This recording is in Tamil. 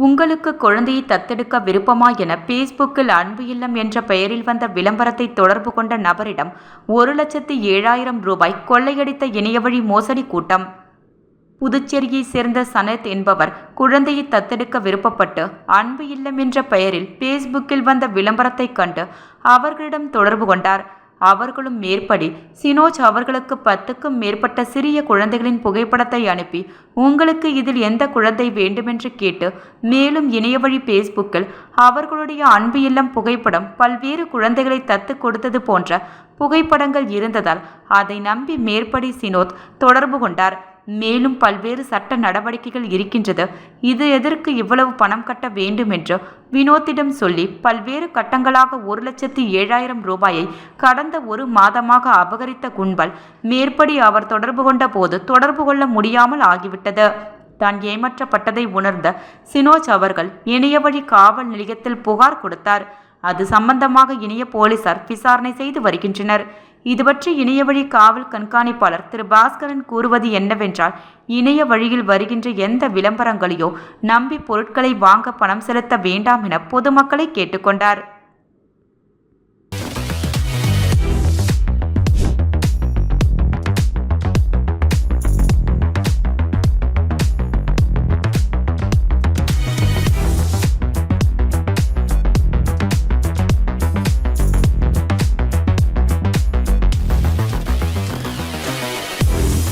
உங்களுக்கு குழந்தையை தத்தெடுக்க விருப்பமா என பேஸ்புக்கில் அன்பு இல்லம் என்ற பெயரில் வந்த விளம்பரத்தை தொடர்பு கொண்ட நபரிடம் 1,07,000 ரூபாய் கொள்ளையடித்த இணையவழி மோசடி கூட்டம். புதுச்சேரியைச் சேர்ந்த சனத் என்பவர் குழந்தையை தத்தெடுக்க விருப்பப்பட்டு அன்பு இல்லம் என்ற பெயரில் பேஸ்புக்கில் வந்த விளம்பரத்தை கண்டு அவர்களிடம் தொடர்பு கொண்டார். அவர்களும் மேற்படி சினோஜ் அவர்களுக்கு 10க்கும் மேற்பட்ட சிறிய குழந்தைகளின் புகைப்படத்தை அனுப்பி உங்களுக்கு இதில் எந்த குழந்தை வேண்டுமென்று கேட்டு மேலும் இணையவழி பேஸ்புக்கில் அவர்களுடைய அன்பு இல்லம் புகைப்படம் பல்வேறு குழந்தைகளை தத்து கொடுத்தது போன்ற புகைப்படங்கள் இருந்ததால் அதை நம்பி மேற்படி சினோத் தொடர்பு கொண்டார். மேலும் பல்வேறு சட்ட நடவடிக்கைகள் இருக்கின்றது, இது எதற்கு இவ்வளவு பணம் கட்ட வேண்டும் என்று வினோத்திடம் சொல்லி பல்வேறு கட்டங்களாக 1,07,000 ரூபாயை கடந்த 1 மாதமாக அபகரித்த கும்பல் மேற்படி அவர் தொடர்பு கொண்ட போது தொடர்பு கொள்ள முடியாமல் ஆகிவிட்டது. தான் ஏமாற்றப்பட்டதை உணர்ந்த சினோஜ் அவர்கள் இணையவழி காவல் நிலையத்தில் புகார் கொடுத்தார். அது சம்பந்தமாக இணைய போலீசார் விசாரணை செய்து வருகின்றனர். இதுபற்றி இணையவழி காவல் கண்காணிப்பாளர் திரு பாஸ்கரன் கூறுவது என்னவென்றால், இணைய வழியில் வருகின்ற எந்த விளம்பரங்களையோ நம்பி பொருட்களை வாங்க பணம் செலுத்த வேண்டாம் என பொதுமக்களை கேட்டுக்கொண்டார்.